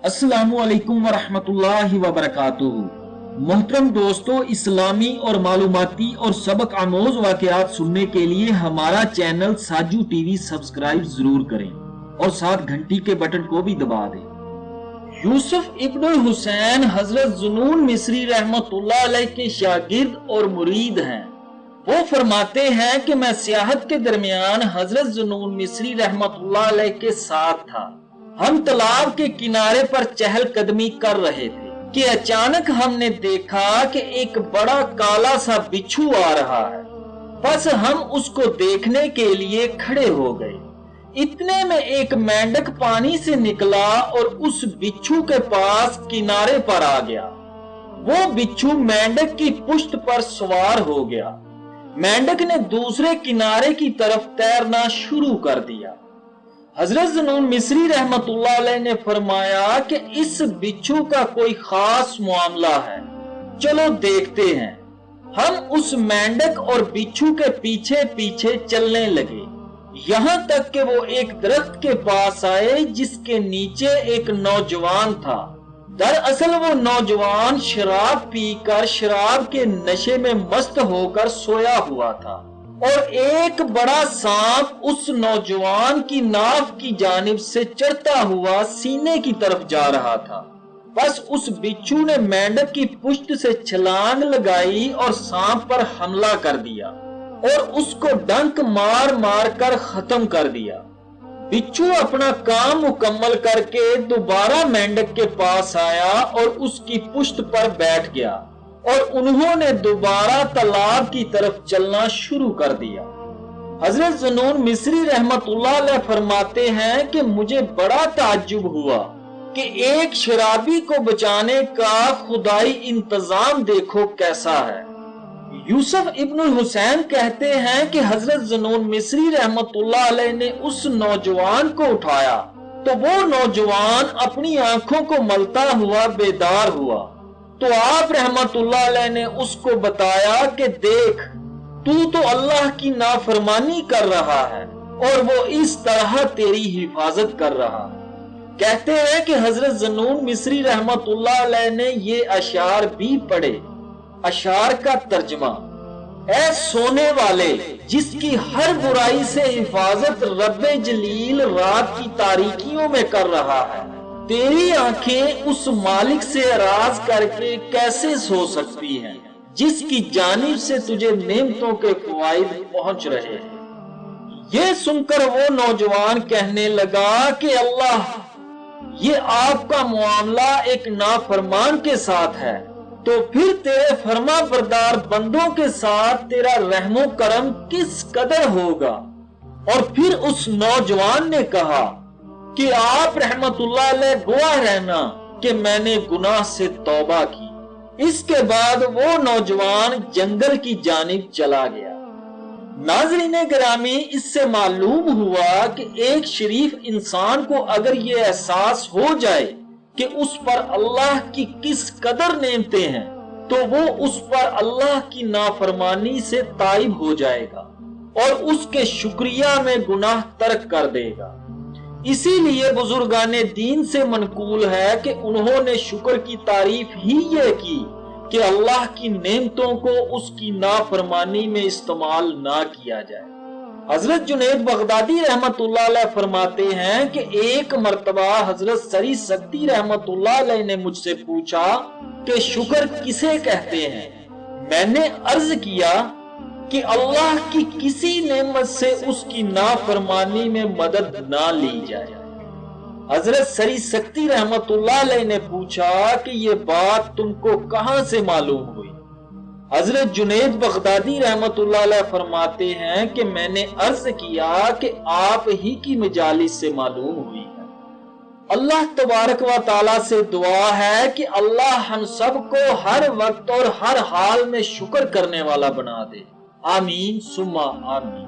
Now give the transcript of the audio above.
अस्सलामु अलैकुम वरहमतुल्लाहि वबरकातुहू। मोहतरम दोस्तों, इस्लामी और मालूमाती और सबक आमोज वाक़यात सुनने के लिए हमारा चैनल साजू टीवी सब्सक्राइब जरूर करें और साथ घंटी के बटन को भी दबा दें। यूसुफ इब्न हुसैन हजरत जुनून मिस्री रहमतुल्लाह अलैह के शागिर्द और मुरीद हैं। वो फरमाते हैं कि मैं सियाहत के दरमियान हजरत जुनून मिस्री रहमतुल्लाह अलैह के साथ था। हम तालाब के किनारे पर चहलकदमी कर रहे थे कि अचानक हमने देखा कि एक बड़ा काला सा बिच्छू आ रहा है। बस हम उसको देखने के लिए खड़े हो गए। इतने में एक मेंढक पानी से निकला और उस बिच्छू के पास किनारे पर आ गया। वो बिच्छू मेंढक की पुश्त पर सवार हो गया। मेंढक ने दूसरे किनारे की तरफ तैरना शुरू कर दिया। हजरत जुनून मिस्री रहमतुल्लाह अलैह ने फरमाया कि इस बिच्छू का कोई खास मामला है, चलो देखते हैं। हम उस मेंढक और बिच्छू के पीछे पीछे चलने लगे, यहाँ तक कि वो एक दरख्त के पास आए जिसके नीचे एक नौजवान था। दरअसल वो नौजवान शराब पीकर शराब के नशे में मस्त होकर सोया हुआ था और एक बड़ा सांप उस नौजवान की नाव की जानिब से चढ़ता हुआ सीने की तरफ जा रहा था। बस उस बिच्छू ने मेंढक की पुश्त से छलांग लगाई और सांप पर हमला कर दिया और उसको डंक मार मार कर खत्म कर दिया। बिच्छू अपना काम मुकम्मल करके दोबारा मेंढक के पास आया और उसकी पुश्त पर बैठ गया और उन्होंने दोबारा तालाब की तरफ चलना शुरू कर दिया। हजरत जुनून मिस्री रहमतुल्लाह अलैह फरमाते हैं कि मुझे बड़ा ताज्जुब हुआ कि एक शराबी को बचाने का खुदाई इंतजाम देखो कैसा है। यूसुफ इब्न हुसैन कहते हैं कि हजरत जुनून मिस्री रहमतुल्लाह अलैह ने उस नौजवान को उठाया तो वो नौजवान अपनी आंखों को मलता हुआ बेदार हुआ। तो आप रहमतुल्लाह अलैह ने उसको बताया कि देख, तू तो अल्लाह की नाफरमानी कर रहा है और वो इस तरह तेरी हिफाजत कर रहा है। कहते हैं कि हजरत जुनून मिस्री रहमतुल्लाह अलैह ने ये अशार भी पढ़े। अशार का तर्जमा: ऐ सोने वाले, जिसकी हर बुराई से हिफाजत रब्बे जलील रात की तारीकियों में कर रहा है, तेरी आंखें उस मालिक से एराज करके कैसे सो सकती हैं जिसकी जानिब से तुझे नेमतों के फवाइद पहुंच रहे हैं। ये सुनकर वो नौजवान कहने लगा कि अल्लाह, ये आपका मामला एक नाफरमान के साथ है, तो फिर तेरे फरमा बरदार बंदों के साथ तेरा रहमो करम किस कदर होगा। और फिर उस नौजवान ने कहा कि आप रहमतुल्लाह अलैह गवाह रहना कि मैंने गुनाह से तौबा की। इसके बाद वो नौजवान जंगल की जानिब चला गया। नाज़रीन गिरामी, इससे मालूम हुआ कि एक शरीफ इंसान को अगर ये एहसास हो जाए कि उस पर अल्लाह की किस कदर नेमतें हैं, तो वो उस पर अल्लाह की नाफरमानी से ताइब हो जाएगा और उसके शुक्रिया में गुनाह तर्क कर देगा। इसीलिए बुजुर्गाने दीन से मनकूल है कि उन्होंने शुक्र की तारीफ ही ये की कि अल्लाह की नेमतों को उसकी नाफरमानी में इस्तेमाल ना किया जाए। हजरत जुनैद बगदादी रहमतुल्लाह अलैह फरमाते हैं कि एक मर्तबा हजरत सरी सक्ती रहमतुल्लाह अलैह ने मुझसे पूछा कि शुक्र किसे कहते हैं। मैंने अर्ज किया कि अल्लाह की किसी नेमत से उसकी नाफरमानी में मदद ना ली जाए। हजरत सरी सक्ती रहमतुल्लाह अलैह ने पूछा कि ये बात तुमको कहां से मालूम हुई। हजरत जुनैद बगदादी रहमतुल्लाह अलैह फरमाते हैं कि मैंने अर्ज किया कि आप ही की मजालिस से मालूम हुई है। अल्लाह तबारक व तआला से दुआ है कि अल्लाह हम सब को हर वक्त और हर हाल में शुक्र करने वाला बना दे। आमीन सुम्मा आमीन।